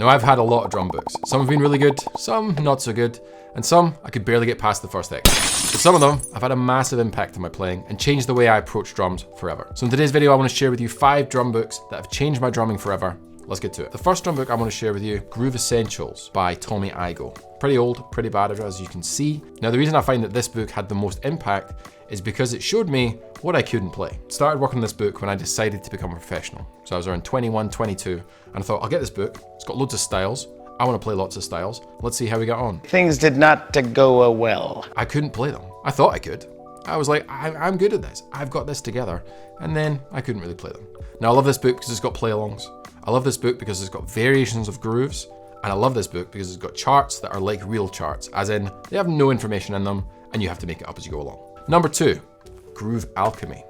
Now I've had a lot of drum books. Some have been really good, some not so good, and some I could barely get past the first X. But some of them have had a massive impact on my playing and changed the way I approach drums forever. So in today's video, I want to share with you 5 drum books that have changed my drumming forever. Let's get to it. The first drum book I want to share with you, Groove Essentials by Tommy Igoe. Pretty old, pretty bad as you can see. Now the reason I find that this book had the most impact is because it showed me what I couldn't play. Started working on this book when I decided to become a professional. So I was around 21, 22, and I thought, I'll get this book. It's got loads of styles. I want to play lots of styles. Let's see how we got on. Things did not go well. I couldn't play them. I thought I could. I was like, I'm good at this. I've got this together. And then I couldn't really play them. Now I love this book because it's got play-alongs. I love this book because it's got variations of grooves. And I love this book because it's got charts that are like real charts, as in they have no information in them and you have to make it up as you go along. Number 2, Groove Alchemy.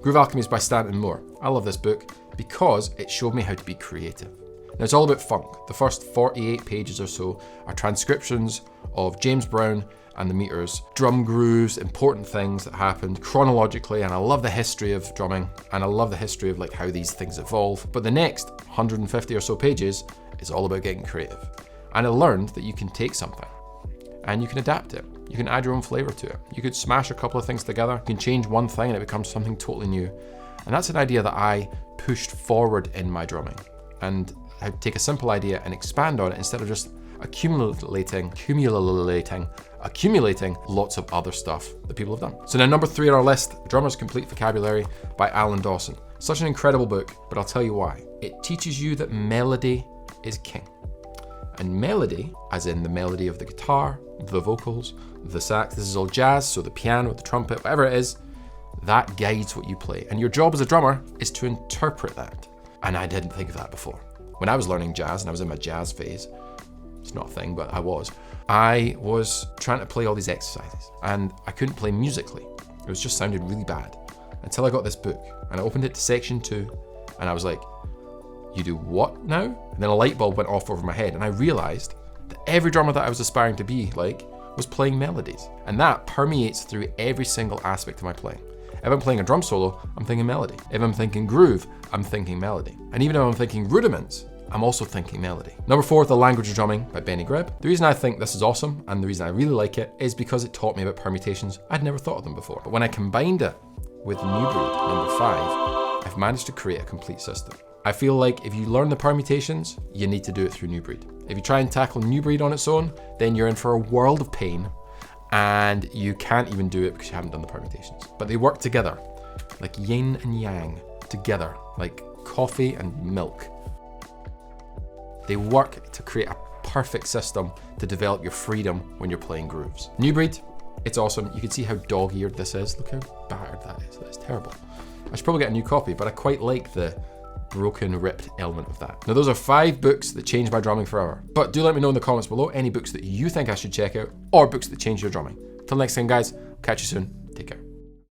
Groove Alchemy is by Stanton Moore. I love this book because it showed me how to be creative. Now it's all about funk. The first 48 pages or so are transcriptions of James Brown and the Meters, drum grooves, important things that happened chronologically, and I love the history of drumming, and I love the history of like how these things evolve. But the next 150 or so pages is all about getting creative. And I learned that you can take something and you can adapt it. You can add your own flavor to it. You could smash a couple of things together. You can change one thing and it becomes something totally new. And that's an idea that I pushed forward in my drumming. And I'd take a simple idea and expand on it instead of just accumulating lots of other stuff that people have done. So now number 3 on our list, Drummer's Complete Vocabulary by Alan Dawson. Such an incredible book, but I'll tell you why. It teaches you that melody is king. And melody, as in the melody of the guitar, the vocals, the sax, this is all jazz, so the piano, the trumpet, whatever it is, that guides what you play. And your job as a drummer is to interpret that. And I didn't think of that before. When I was learning jazz and I was in my jazz phase, it's not a thing, but I was trying to play all these exercises and I couldn't play musically. It was just sounded really bad until I got this book and I opened it to section 2 and I was like, you do what now? And then a light bulb went off over my head and I realized that every drummer that I was aspiring to be like was playing melodies. And that permeates through every single aspect of my playing. If I'm playing a drum solo, I'm thinking melody. If I'm thinking groove, I'm thinking melody. And even if I'm thinking rudiments, I'm also thinking melody. Number 4, The Language of Drumming by Benny Greb. The reason I think this is awesome and the reason I really like it is because it taught me about permutations. I'd never thought of them before. But when I combined it with New Breed, number 5, I've managed to create a complete system. I feel like if you learn the permutations, you need to do it through New Breed. If you try and tackle New Breed on its own, then you're in for a world of pain and you can't even do it because you haven't done the permutations. But they work together, like yin and yang, together, like coffee and milk. They work to create a perfect system to develop your freedom when you're playing grooves. New Breed, it's awesome. You can see how dog-eared this is. Look how battered that is. That's terrible. I should probably get a new copy, but I quite like the broken, ripped element of that. Now those are 5 books that changed my drumming forever. But do let me know in the comments below any books that you think I should check out or books that change your drumming. Till next time guys, catch you soon.